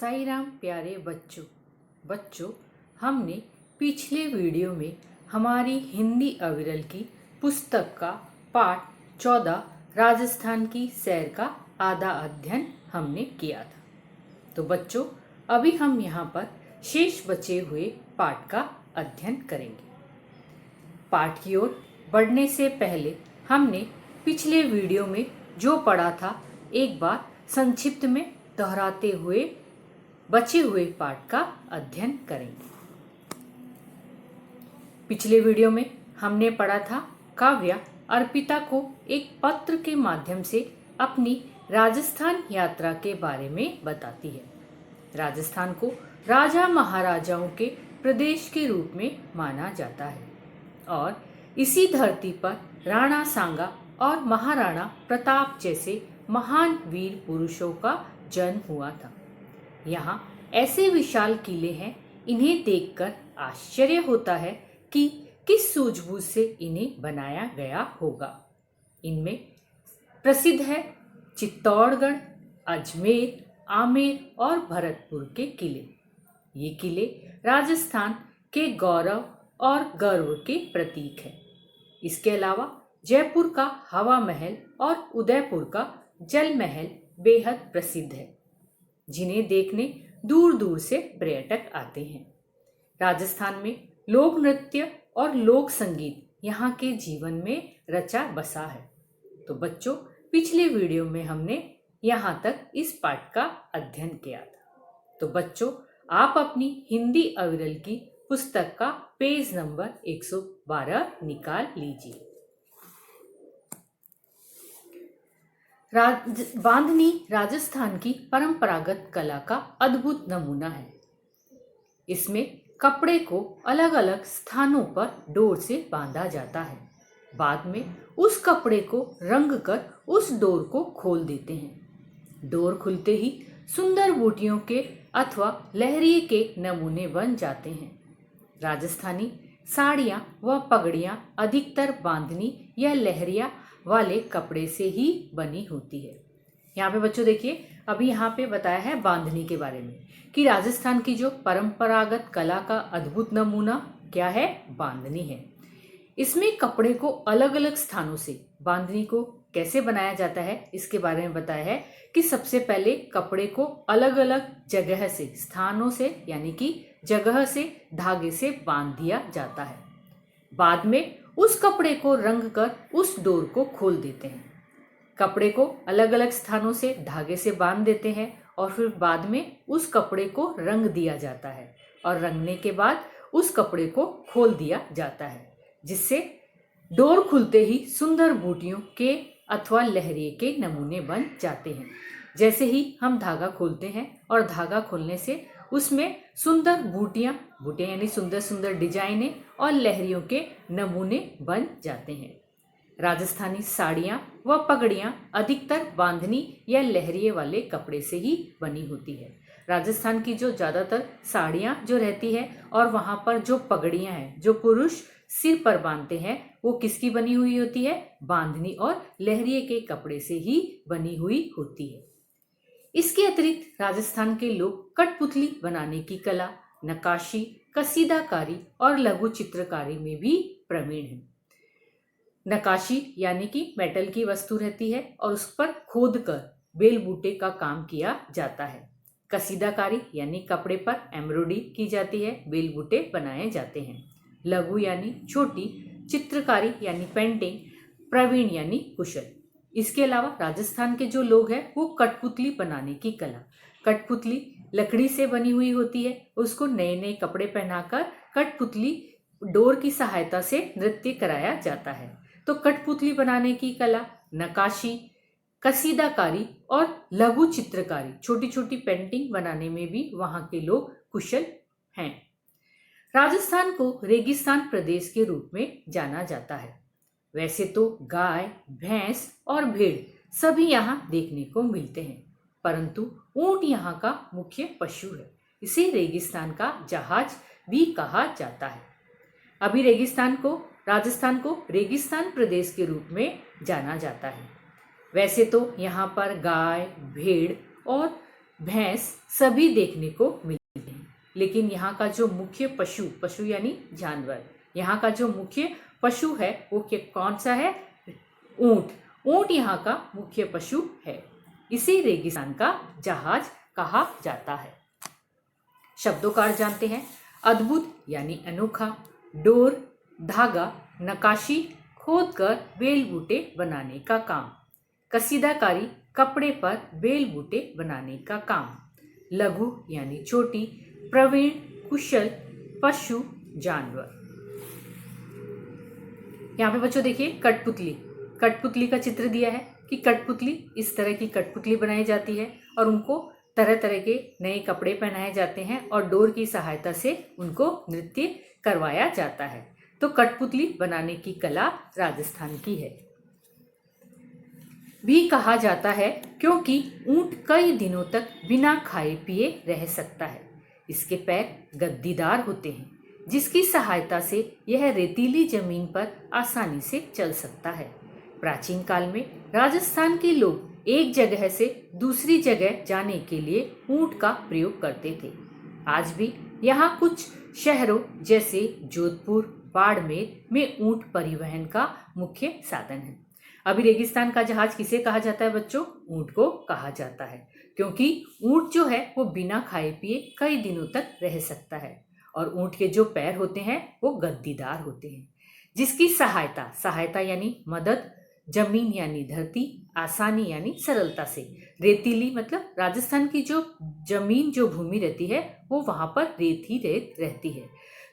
साई राम प्यारे बच्चों हमने पिछले वीडियो में हमारी हिंदी अविरल की पुस्तक का पाठ 14 राजस्थान की सैर का आधा अध्ययन हमने किया था। तो बच्चों अभी हम यहाँ पर शेष बचे हुए पाठ का अध्ययन करेंगे। पाठ की ओर बढ़ने से पहले हमने पिछले वीडियो में जो पढ़ा था एक बार संक्षिप्त में दोहराते हुए बचे हुए पाठ का अध्ययन करेंगे। पिछले वीडियो में हमने पढ़ा था काव्या अर्पिता को एक पत्र के माध्यम से अपनी राजस्थान यात्रा के बारे में बताती है। राजस्थान को राजा महाराजाओं के प्रदेश के रूप में माना जाता है और इसी धरती पर राणा सांगा और महाराणा प्रताप जैसे महान वीर पुरुषों का जन्म हुआ था। यहाँ ऐसे विशाल किले हैं, इन्हें देखकर आश्चर्य होता है कि किस सूझबूझ से इन्हें बनाया गया होगा। इनमें प्रसिद्ध है चित्तौड़गढ़, अजमेर, आमेर और भरतपुर के किले। ये किले राजस्थान के गौरव और गर्व के प्रतीक हैं। इसके अलावा जयपुर का हवा महल और उदयपुर का जल महल बेहद प्रसिद्ध है, जिन्हें देखने दूर दूर से पर्यटक आते हैं। राजस्थान में लोक नृत्य और लोक संगीत यहाँ के जीवन में रचा बसा है। तो बच्चों पिछले वीडियो में हमने यहाँ तक इस पाठ का अध्ययन किया था। तो बच्चों आप अपनी हिंदी अविरल की पुस्तक का पेज नंबर 112 निकाल लीजिए। बांधनी राजस्थान की परंपरागत कला का अद्भुत नमूना है। इसमें कपड़े को अलग अलग स्थानों पर डोर से बांधा जाता है। बाद में उस कपड़े को रंग कर उस डोर को खोल देते हैं। डोर खुलते ही सुंदर बूटियों के अथवा लहरिये के नमूने बन जाते हैं। राजस्थानी साड़ियाँ व पगड़ियाँ अधिकतर बांधनी या लहरिया वाले कपड़े से ही बनी होती है। यहाँ पे बच्चों देखिए अभी यहाँ पे बताया है बांधनी के बारे में कि राजस्थान की जो परंपरागत कला का अद्भुत नमूना क्या है, बांधनी है। इसमें कपड़े को अलग अलग स्थानों से बांधनी को कैसे बनाया जाता है इसके बारे में बताया है कि सबसे पहले कपड़े को अलग अलग जगह से स्थानों से यानी कि जगह से धागे से बांध दिया जाता है। बाद में उस कपड़े को रंग कर उस डोर को खोल देते हैं। कपड़े को अलग अलग स्थानों से धागे से बांध देते हैं और फिर बाद में उस कपड़े को रंग दिया जाता है और रंगने के बाद उस कपड़े को खोल दिया जाता है, जिससे डोर खुलते ही सुंदर बूटियों के अथवा लहरिये के नमूने बन जाते हैं। जैसे ही हम धागा खोलते हैं और धागा खोलने से उसमें सुंदर बूटियां यानी सुंदर सुंदर डिजाइनें और लहरियों के नमूने बन जाते हैं। राजस्थानी साड़ियाँ व पगड़ियाँ अधिकतर बांधनी या लहरिये वाले कपड़े से ही बनी होती है। राजस्थान की जो ज़्यादातर साड़ियाँ जो रहती है और वहाँ पर जो पगड़ियाँ हैं जो पुरुष सिर पर बांधते हैं वो किसकी बनी हुई होती है, बांधनी और लहरिये के कपड़े से ही बनी हुई होती है। इसके अतिरिक्त राजस्थान के लोग कठपुतली बनाने की कला, नक्काशी, कसीदाकारी और लघु चित्रकारी में भी प्रवीण हैं। नक्काशी यानी कि मेटल की वस्तु रहती है और उस पर खोद कर बेल बूटे का काम किया जाता है। कसीदाकारी यानी कपड़े पर एम्ब्रॉयडरी की जाती है, बेल बूटे बनाए जाते हैं। लघु यानी छोटी, चित्रकारी यानी पेंटिंग, प्रवीण यानी कुशल। इसके अलावा राजस्थान के जो लोग हैं वो कठपुतली बनाने की कला, कठपुतली लकड़ी से बनी हुई होती है, उसको नए नए कपड़े पहनाकर कठपुतली डोर की सहायता से नृत्य कराया जाता है। तो कठपुतली बनाने की कला, नक्काशी, कसीदाकारी और लघु चित्रकारी, छोटी छोटी पेंटिंग बनाने में भी वहाँ के लोग कुशल हैं। राजस्थान को रेगिस्तान प्रदेश के रूप में जाना जाता है। वैसे तो गाय, भैंस और भेड़ सभी यहाँ देखने को मिलते हैं, परंतु ऊंट यहाँ का मुख्य पशु है। इसे रेगिस्तान का जहाज भी कहा जाता है। अभी राजस्थान को रेगिस्तान प्रदेश के रूप में जाना जाता है। वैसे तो यहाँ पर गाय, भेड़ और भैंस सभी देखने को मिलती हैं, लेकिन यहाँ का जो मुख्य पशु यानी जानवर, यहाँ का जो मुख्य पशु है वो कौन सा है? ऊंट। ऊंट यहाँ का मुख्य पशु है। इसी रेगिस्तान का जहाज कहा जाता है। शब्दों का अर्थ जानते हैं। अद्भुत यानी अनोखा, डोर धागा, नकाशी खोदकर बेल बूटे बनाने का काम, कसीदाकारी कपड़े पर बेल बूटे बनाने का काम, लघु यानी छोटी, प्रवीण कुशल, पशु जानवर। यहाँ पे बच्चों देखिए कठपुतली का चित्र दिया है कि कठपुतली, इस तरह की कठपुतली बनाई जाती है और उनको तरह तरह के नए कपड़े पहनाए जाते हैं और डोर की सहायता से उनको नृत्य करवाया जाता है। तो कठपुतली बनाने की कला राजस्थान की है भी कहा जाता है, क्योंकि ऊंट कई दिनों तक बिना खाए पिए रह सकता है। इसके पैर गद्दीदार होते हैं, जिसकी सहायता से यह रेतीली जमीन पर आसानी से चल सकता है। प्राचीन काल में राजस्थान के लोग एक जगह से दूसरी जगह जाने के लिए ऊंट का प्रयोग करते थे। आज भी यहाँ कुछ शहरों जैसे जोधपुर, बाड़मेर में ऊंट परिवहन का मुख्य साधन है। अभी रेगिस्तान का जहाज किसे कहा जाता है बच्चों? ऊंट को कहा जाता है, क्योंकि ऊंट जो है वो बिना खाए पिए कई दिनों तक रह सकता है और ऊंट के जो पैर होते हैं वो गद्दीदार होते हैं, जिसकी सहायता यानी मदद, जमीन यानी धरती, आसानी यानी सरलता से, रेतीली मतलब राजस्थान की जो जमीन, जो भूमि रहती है वो वहां पर रेत ही रेत रहती है।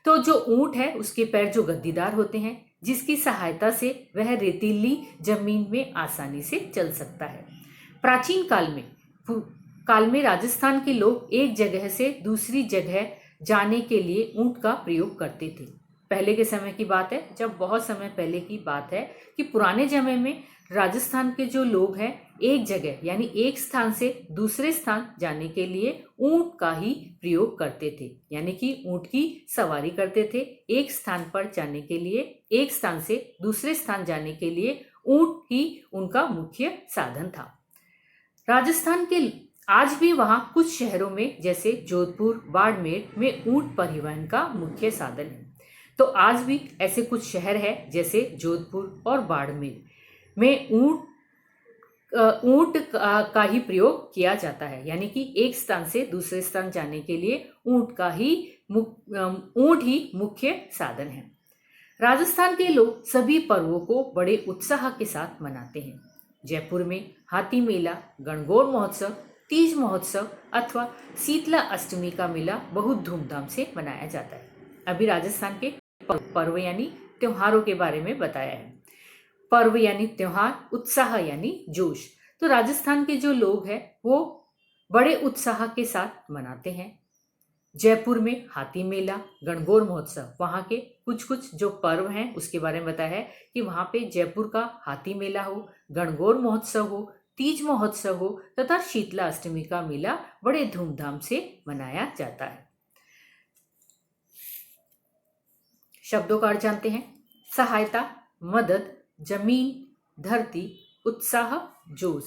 तो जो ऊंट है उसके पैर जो गद्दीदार होते हैं, जिसकी सहायता से वह रेतीली जमीन में आसानी से चल सकता है। प्राचीन काल में राजस्थान के लोग एक जगह से दूसरी जगह जाने के लिए ऊंट का प्रयोग करते थे। पहले के समय की बात है, जब बहुत समय पहले की बात है कि पुराने समय में राजस्थान के जो लोग हैं एक जगह यानी एक स्थान से दूसरे स्थान जाने के लिए ऊंट का ही प्रयोग करते थे, यानी कि ऊंट की सवारी करते थे। एक स्थान पर जाने के लिए, एक स्थान से दूसरे स्थान जाने के लिए ऊंट ही उनका मुख्य साधन था। राजस्थान के आज भी वहां कुछ शहरों में जैसे जोधपुर, बाड़मेर में ऊंट परिवहन का मुख्य साधन है। तो आज भी ऐसे कुछ शहर है जैसे जोधपुर और बाड़मेर में ऊंट का ही प्रयोग किया जाता है, यानी कि एक स्थान से दूसरे स्थान जाने के लिए ऊंट ही मुख्य साधन है। राजस्थान के लोग सभी पर्वों को बड़े उत्साह के साथ मनाते हैं। जयपुर में हाथी मेला, गणगौर महोत्सव, तीज महोत्सव अथवा शीतला अष्टमी का मेला बहुत धूमधाम से मनाया जाता है। अभी राजस्थान के पर्व यानी त्योहारों के बारे में बताया है। पर्व यानी त्योहार, उत्साह यानी जोश। तो राजस्थान के जो लोग हैं वो बड़े उत्साह के साथ मनाते हैं। जयपुर में हाथी मेला, गणगौर महोत्सव, वहाँ के कुछ जो पर्व हैं उसके बारे में बताया है कि वहाँ पे जयपुर का हाथी मेला हो, गणगौर महोत्सव हो, तीज महोत्सव हो तथा शीतला अष्टमी का मेला बड़े धूमधाम से मनाया जाता है। शब्दों का अर्थ जानते हैं। सहायता, मदद, जमीन, धरती, उत्साह, जोश।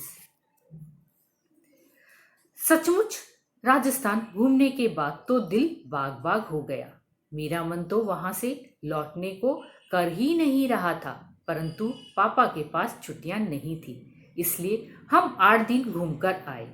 सचमुच राजस्थान घूमने के बाद तो दिल बाग बाग हो गया। मेरा मन तो वहां से लौटने को कर ही नहीं रहा था, परंतु पापा के पास छुट्टियां नहीं थी, इसलिए हम 8 दिन घूमकर आए।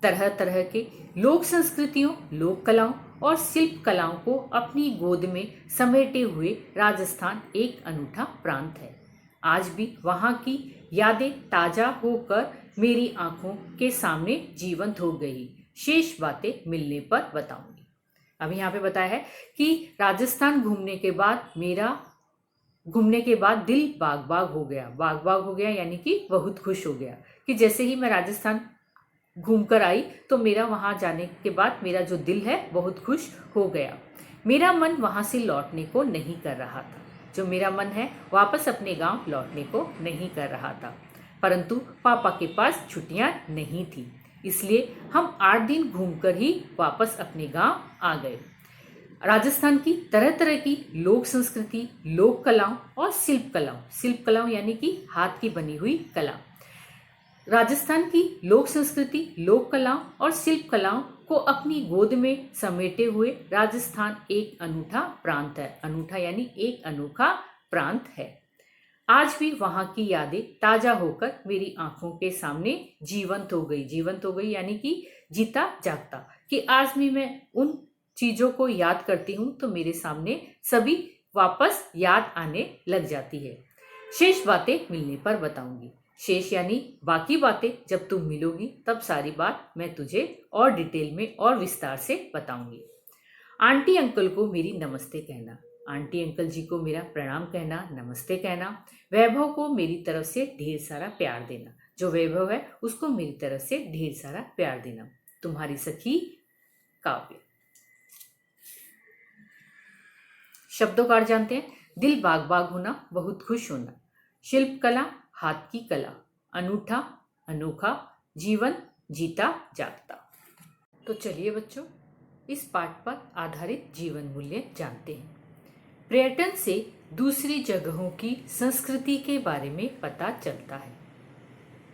तरह तरह के लोक संस्कृतियों, लोक कलाओं और शिल्प कलाओं को अपनी गोद में समेटे हुए राजस्थान एक अनूठा प्रांत है। आज भी वहाँ की यादें ताजा होकर मेरी आंखों के सामने जीवंत हो गई। शेष बातें मिलने पर बताऊंगी। अभी यहाँ पे बताया है कि राजस्थान घूमने के बाद दिल बाग बाग हो गया। बाग बाग हो गया यानी कि बहुत खुश हो गया कि जैसे ही मैं राजस्थान घूमकर आई तो मेरा वहाँ जाने के बाद मेरा जो दिल है बहुत खुश हो गया। मेरा मन वहाँ से लौटने को नहीं कर रहा था। जो मेरा मन है वापस अपने गांव लौटने को नहीं कर रहा था, परंतु पापा के पास छुट्टियां नहीं थी, इसलिए हम 8 दिन घूमकर ही वापस अपने गांव आ गए। राजस्थान की तरह तरह की लोक संस्कृति, लोक कलाओं और शिल्प कलाओं यानी कि हाथ की बनी हुई कला राजस्थान की लोक संस्कृति, लोक कलाओं और शिल्प कलाओं को अपनी गोद में समेटे हुए राजस्थान एक अनूठा प्रांत है। अनूठा यानी एक अनोखा प्रांत है। आज भी वहां की यादें ताजा होकर मेरी आंखों के सामने जीवंत हो गई। जीवंत हो गई यानी कि जीता जागता, कि आज भी मैं उन चीजों को याद करती हूँ तो मेरे सामने सभी वापस याद आने लग जाती है। शेष बातें मिलने पर बताऊंगी। शेष यानी बाकी बातें जब तुम मिलोगी तब सारी बात मैं तुझे और डिटेल में और विस्तार से बताऊंगी। आंटी अंकल को मेरी नमस्ते कहना, आंटी अंकल जी को मेरा प्रणाम कहना, नमस्ते कहना। वैभव को मेरी तरफ से ढेर सारा प्यार देना, जो वैभव है उसको मेरी तरफ से ढेर सारा प्यार देना। तुम्हारी सखी काव्य। शब्दों का अर्थ जानते हैं। दिल बाग बाग होना, बहुत खुश होना। शिल्प कला, हाथ की कला। अनूठा, अनोखा। जीवन, जीता जागता। तो चलिए बच्चों, इस पाठ पर आधारित जीवन मूल्य जानते हैं। पर्यटन से दूसरी जगहों की संस्कृति के बारे में पता चलता है।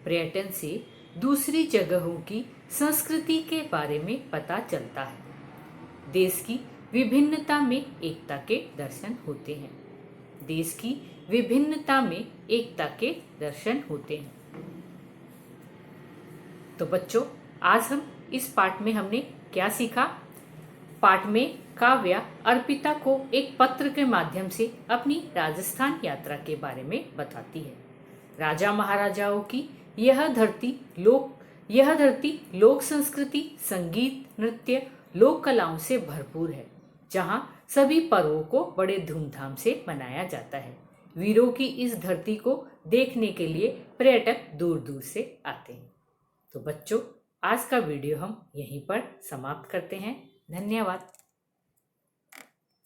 पर्यटन से दूसरी जगहों की संस्कृति के बारे में पता चलता है। देश की विभिन्नता में एकता के दर्शन होते हैं। देश की विभिन्नता में एकता के दर्शन होते हैं। तो बच्चों, आज हम इस पाठ में हमने क्या सीखा? पाठ में काव्या अर्पिता को एक पत्र के माध्यम से अपनी राजस्थान यात्रा के बारे में बताती है। राजा महाराजाओं की यह धरती लोक संस्कृति, संगीत, नृत्य, लोक कलाओं से भरपूर है, जहां सभी पर्वों को बड़े धूमधाम से मनाया जाता है। वीरों की इस धरती को देखने के लिए पर्यटक दूर दूर से आते हैं। तो बच्चों, आज का वीडियो हम यहीं पर समाप्त करते हैं। धन्यवाद।